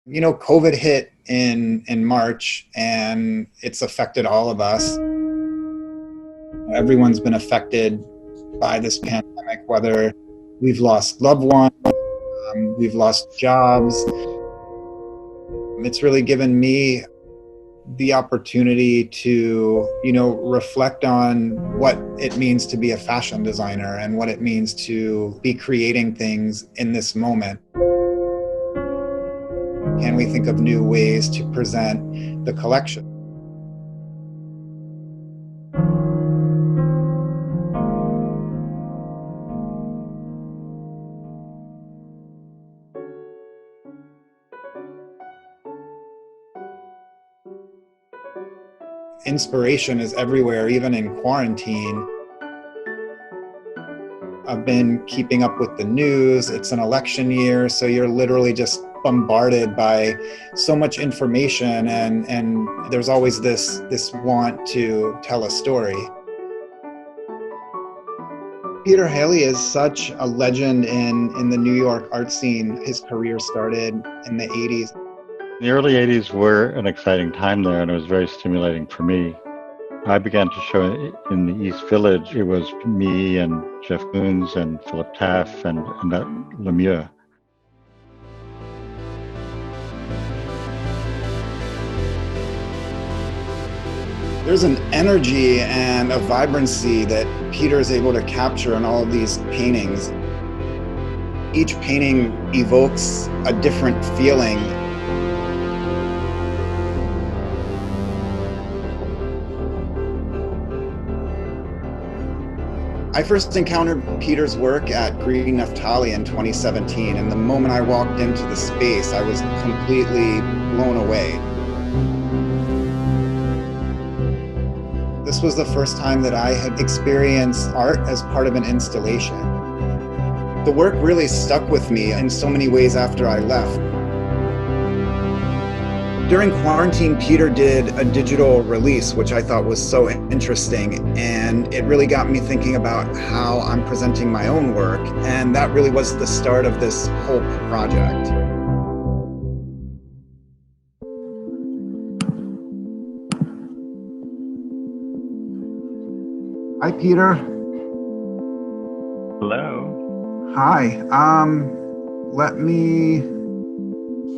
COVID hit in March, and it's affected all of us. Everyone's been affected by this pandemic, whether we've lost loved ones, we've lost jobs. It's really given me the opportunity to, reflect on what it means to be a fashion designer and what it means to be creating things in this moment. Can we think of new ways to present the collection? Inspiration is everywhere, even in quarantine. I've been keeping up with the news. It's an election year, so you're literally just bombarded by so much information, and there's always this want to tell a story. Peter Halley is such a legend in the New York art scene. His career started in the 80s. The early 80s were an exciting time there, and it was very stimulating for me. I began to show in the East Village. It was me and Jeff Koons and Philip Taff and Lemieux. There's an energy and a vibrancy that Peter is able to capture in all of these paintings. Each painting evokes a different feeling. I first encountered Peter's work at Green Naphtali in 2017, and the moment I walked into the space, I was completely blown away. This was the first time that I had experienced art as part of an installation. The work really stuck with me in so many ways after I left. During quarantine, Peter did a digital release, which I thought was so interesting, and it really got me thinking about how I'm presenting my own work, and that really was the start of this whole project. Hi, Peter. Hello. Hi.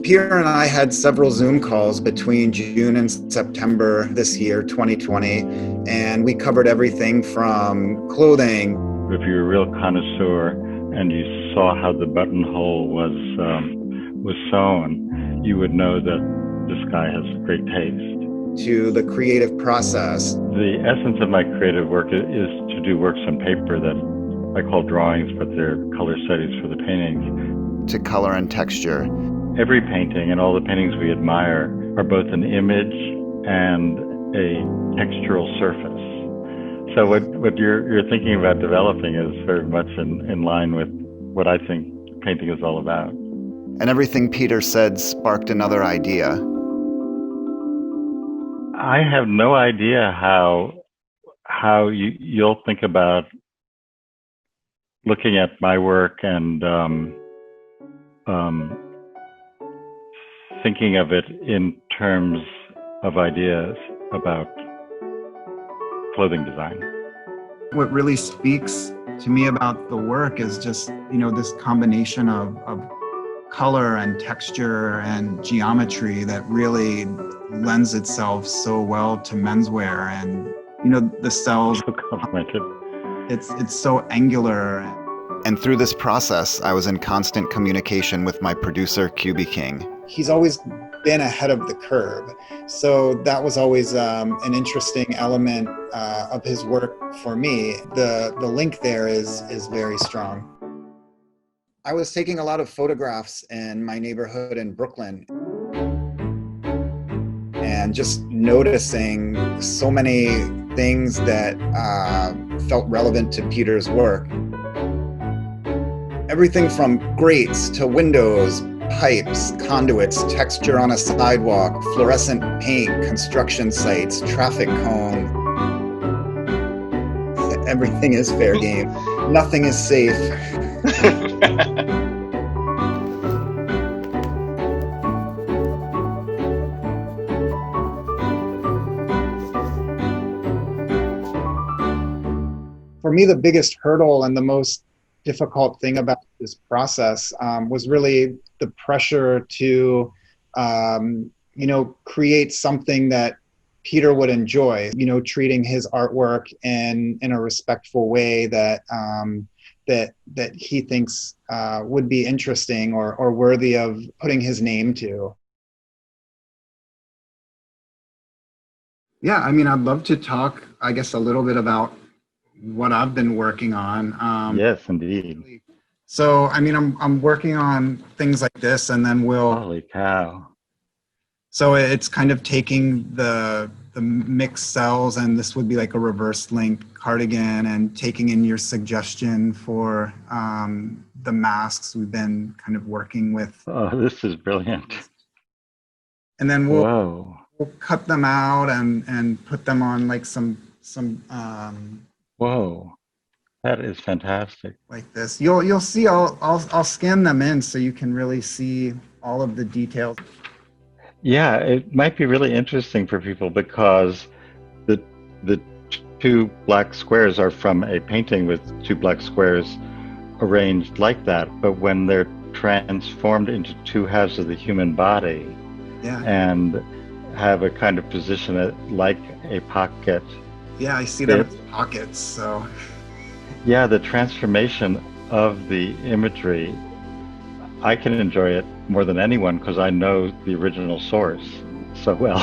Peter and I had several Zoom calls between June and September this year, 2020, and we covered everything from clothing. If you're a real connoisseur and you saw how the buttonhole was sewn, you would know that this guy has great taste. To the creative process. The essence of my creative work is to do works on paper that I call drawings, but they're color studies for the paintings. To color and texture. Every painting and all the paintings we admire are both an image and a textural surface. So what you're thinking about developing is very much in line with what I think painting is all about. And everything Peter said sparked another idea. I have no idea how you'll think about looking at my work and thinking of it in terms of ideas about clothing design. What really speaks to me about the work is just, this combination of color and texture and geometry that really lends itself so well to menswear. And, the cells, So complimented. it's so angular. And through this process, I was in constant communication with my producer, QB King. He's always been ahead of the curve. So that was always an interesting element of his work for me. The link there is very strong. I was taking a lot of photographs in my neighborhood in Brooklyn and just noticing so many things that felt relevant to Peter's work. Everything from grates to windows, pipes, conduits, texture on a sidewalk, fluorescent paint, construction sites, traffic cone. Everything is fair game. Nothing is safe. me, the biggest hurdle and the most difficult thing about this process was really the pressure to, create something that Peter would enjoy, treating his artwork in a respectful way that that he thinks would be interesting or worthy of putting his name to. Yeah, I mean, I'd love to talk, I guess, a little bit about what I've been working on. Yes, indeed. So, I mean, I'm working on things like this, and then Holy cow. So it's kind of taking the mixed cells, and this would be like a reverse link cardigan, and taking in your suggestion for the masks we've been kind of working with. Oh, this is brilliant. And then we'll cut them out and put them on like some whoa, that is fantastic. Like this. You'll see. I'll scan them in so you can really see all of the details. Yeah, it might be really interesting for people because the two black squares are from a painting with two black squares arranged like that, but when they're transformed into two halves of the human body, and have a kind of position like a pocket. Yeah, I see them as pockets. So yeah, the transformation of the imagery, I can enjoy it more than anyone because I know the original source so well.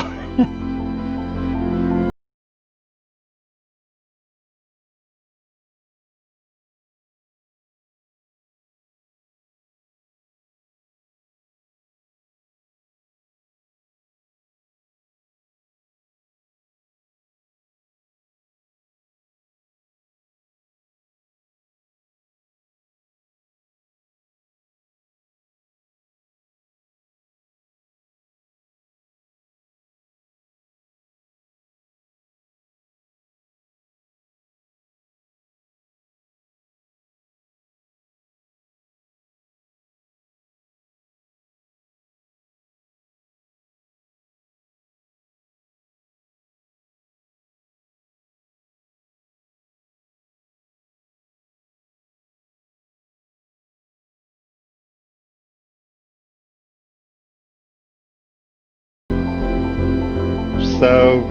So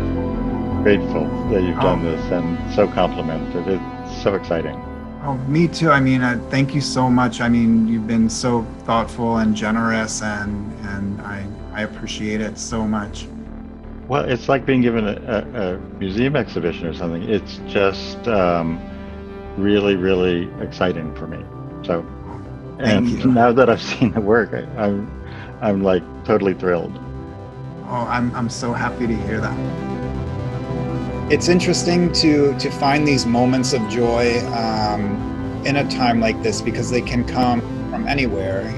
grateful that you've done this and so complimented. It's so exciting. Oh, me too. I mean, thank you so much. I mean, you've been so thoughtful and generous, and I appreciate it so much. Well, it's like being given a museum exhibition or something. It's just really, really exciting for me. So, and now that I've seen the work, I'm like totally thrilled. Oh, I'm so happy to hear that. It's interesting to find these moments of joy in a time like this, because they can come from anywhere.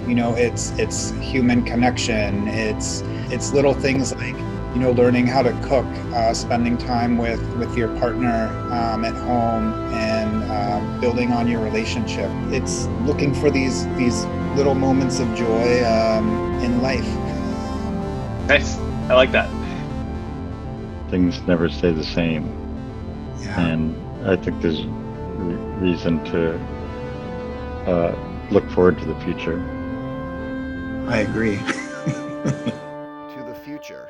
It's human connection. It's little things like learning how to cook, spending time with your partner at home, and building on your relationship. It's looking for these little moments of joy in life. Nice. I like that. Things never stay the same. Yeah. And I think there's reason to look forward to the future. I agree. To the future.